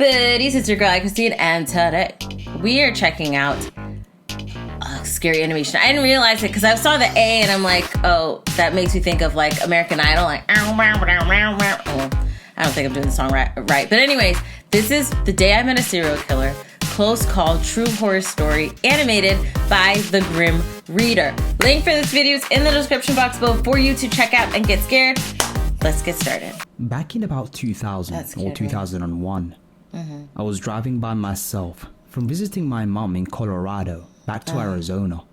buddies, it's your girl AyChristene, and today we are checking out scary animation. I didn't realize it because I saw the A and I'm like, oh, that makes me think of like American Idol, like oh, I don't think I'm doing the song right. But anyways, this is The Day I Met a Serial Killer, Close Call True Horror Story, animated by The Grim Reader. Link for this video is in the description box below for you to check out and get scared. Let's get started. Back in about 2000 or 2001, I was driving by myself from visiting my mom in Colorado back to Arizona.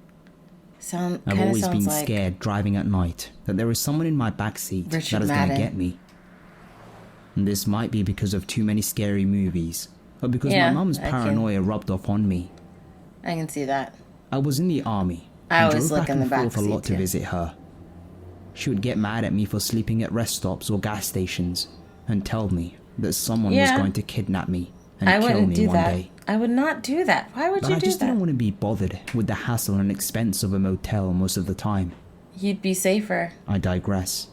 I've always been scared driving at night that there is someone in my backseat that is going to get me. And this might be because of too many scary movies, or because my mom's paranoia rubbed off on me. I can see that. I was in the army. I and always drove look back in the and back forth a lot seat to visit her. She would get mad at me for sleeping at rest stops or gas stations and tell me that someone was going to kidnap me and kill me one day. I would not do that. Why would you do that? But I just didn't want to be bothered with the hassle and expense of a motel most of the time. You'd be safer. I digress.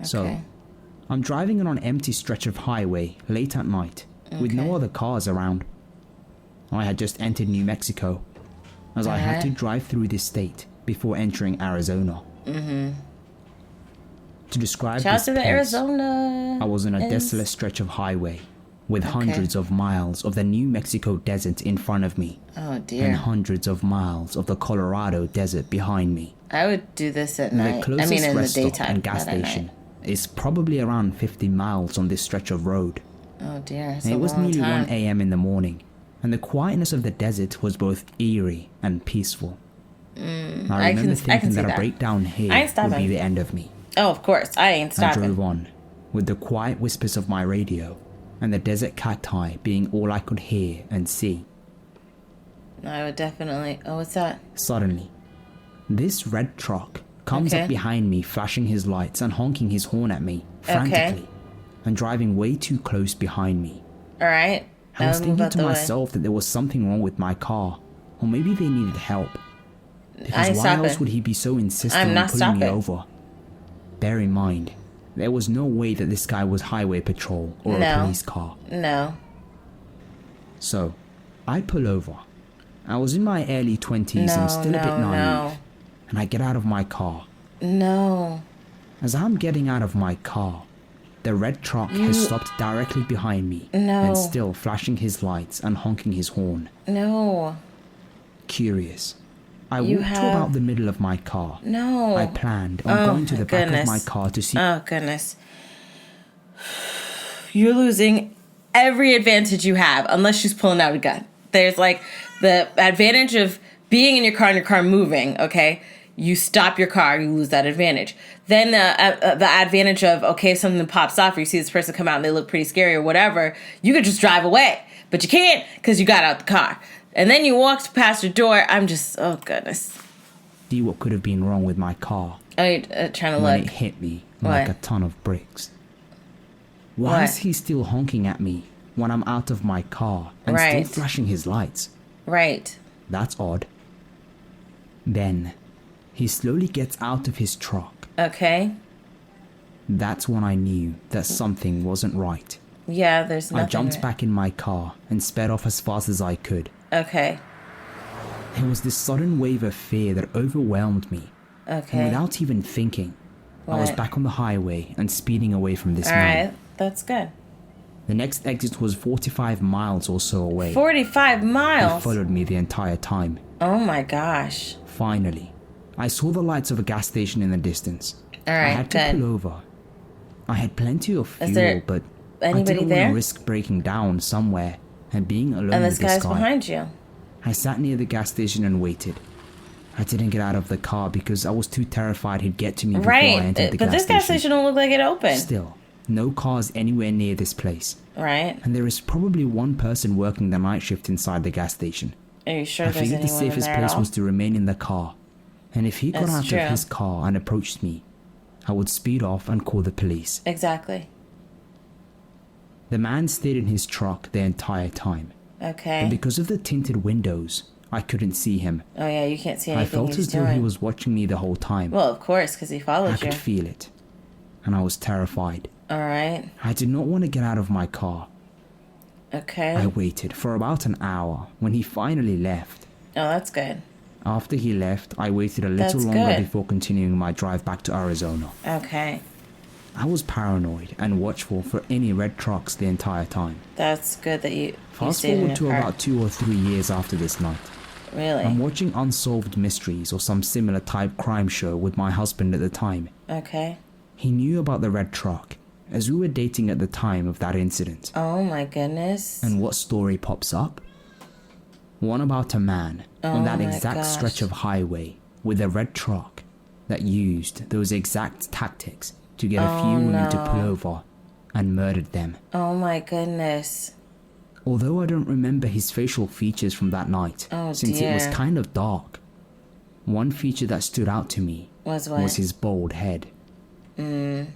Okay. So, I'm driving on an empty stretch of highway late at night with no other cars around. I had just entered New Mexico, as I had to drive through this state before entering Arizona. To describe Shout out this to the place, Arizona. I was on a desolate stretch of highway with hundreds of miles of the New Mexico desert in front of me. Oh dear. And hundreds of miles of the Colorado desert behind me. I would do this at night. The closest in the rest stop daytime, and gas station is probably around 50 miles on this stretch of road. Oh dear, And it was nearly 1 a.m. in the morning, and the quietness of the desert was both eerie and peaceful. I remember thinking that a breakdown here would be the end of me. Oh, of course. I ain't stopping. I drove on, with the quiet whispers of my radio, and the desert cacti being all I could hear and see. I would definitely... Oh, what's that? Suddenly, this red truck comes up behind me, flashing his lights and honking his horn at me, frantically, and driving way too close behind me. Alright. I was thinking to myself that there was something wrong with my car, or maybe they needed help. Because why else would he be so insistent on pulling me over? Bear in mind, there was no way that this guy was highway patrol or a police car. No. So, I pull over. I was in my early 20s and still a bit naive. And I get out of my car. No. As I'm getting out of my car, the red truck has stopped directly behind me and still flashing his lights and honking his horn. No. Curious. I walked to about the middle of my car. No. I planned on going to the back of my car to see... Oh, goodness. You're losing every advantage you have unless she's pulling out a gun. There's like the advantage of being in your car and your car moving, okay? You stop your car, you lose that advantage. Then the advantage of, okay, if something pops off or you see this person come out and they look pretty scary or whatever, you could just drive away. But you can't because you got out the car. And then you walked past your door. I'm just, oh goodness. See what could have been wrong with my car. Oh, you're trying to when look. It hit me like a ton of bricks. Why is he still honking at me when I'm out of my car and still flashing his lights? Right. That's odd. Then, he slowly gets out of his truck. Okay. That's when I knew that something wasn't right. Yeah, there's nothing. I jumped back in my car and sped off as fast as I could. Okay. There was this sudden wave of fear that overwhelmed me. Okay. And without even thinking, I was back on the highway and speeding away from this man. Alright, that's good. The next exit was 45 miles or so away. 45 miles? He followed me the entire time. Oh my gosh. Finally, I saw the lights of a gas station in the distance. Alright, I had to pull over. I had plenty of fuel, but I didn't want to risk breaking down somewhere and being alone with this guy. And this guy's behind you. I sat near the gas station and waited. I didn't get out of the car because I was too terrified he'd get to me before I entered the gas station. But this gas station don't look like it open. Still, no cars anywhere near this place. Right. And there is probably one person working the night shift inside the gas station. Are you sure there's anyone in there at all? I figured the safest place was to remain in the car. And if he got out of his car and approached me, I would speed off and call the police. Exactly. The man stayed in his truck the entire time. Okay. And because of the tinted windows, I couldn't see him. Oh yeah, you can't see anything. I felt as though he was watching me the whole time. Well, of course, because he followed you. I could feel it. And I was terrified. Alright. I did not want to get out of my car. Okay. I waited for about an hour when he finally left. Oh, that's good. After he left, I waited a little longer before continuing my drive back to Arizona. Okay. I was paranoid and watchful for any red trucks the entire time. That's good that you Fast forward to about 2 or 3 years after this night. Really? I'm watching Unsolved Mysteries or some similar type crime show with my husband at the time. Okay. He knew about the red truck, as we were dating at the time of that incident. Oh my goodness. And what story pops up? One about a man on that exact stretch of highway with a red truck that used those exact tactics to get a few women to pull over and murdered them. Oh my goodness. Although I don't remember his facial features from that night, since it was kind of dark, one feature that stood out to me was his bald head. I'm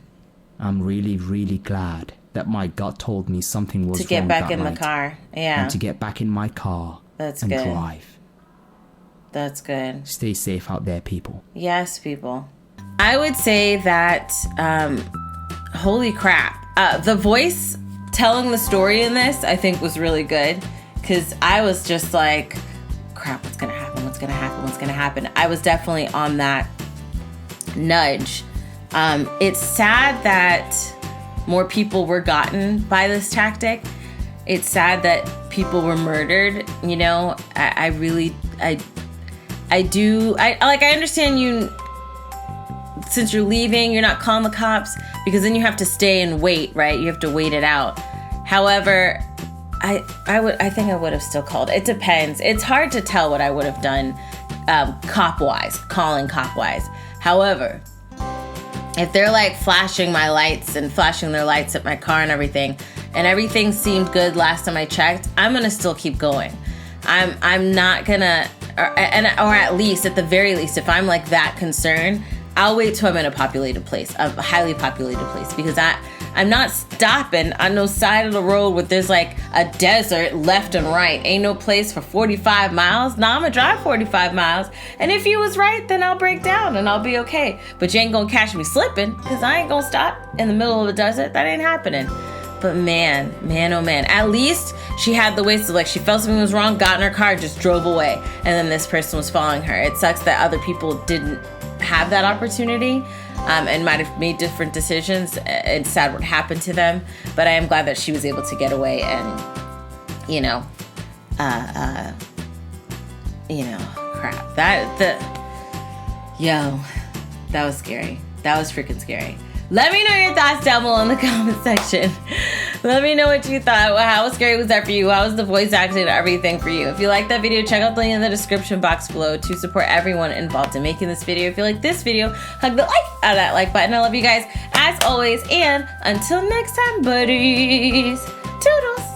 really, really glad that my gut told me something was wrong that night. To get back in the car. Yeah. And to get back in my car and drive. That's good. Stay safe out there, people. Yes, people. I would say that, holy crap. The voice telling the story in this, I think, was really good. Because I was just like, crap, what's going to happen? What's going to happen? What's going to happen? I was definitely on that nudge. It's sad that more people were gotten by this tactic. It's sad that people were murdered. You know, I understand you, since you're leaving, you're not calling the cops, because then you have to stay and wait, right? You have to wait it out. However, I think I would have still called. It depends. It's hard to tell what I would have done, calling cop-wise. However, if they're like flashing my lights and flashing their lights at my car and everything seemed good last time I checked, I'm gonna still keep going. I'm not gonna, or at least, at the very least, if I'm like that concerned, I'll wait till I'm in a populated place, a highly populated place, because I'm not stopping on no side of the road where there's like a desert left and right. Ain't no place for 45 miles. Nah, I'm gonna drive 45 miles. And if you was right, then I'll break down and I'll be okay. But you ain't gonna catch me slipping, because I ain't gonna stop in the middle of the desert. That ain't happening. But man, oh man, at least she had the ways to, like, she felt something was wrong, got in her car, just drove away. And then this person was following her. It sucks that other people didn't have that opportunity. And might have made different decisions. It's sad what happened to them, but I am glad that she was able to get away and, crap. That was scary. That was freaking scary. Let me know your thoughts down below in the comment section. Let me know what you thought. How scary was that for you? How was the voice acting and everything for you? If you like that video, check out the link in the description box below to support everyone involved in making this video. If you like this video, hug the like out of that like button. I love you guys as always. And until next time, buddies.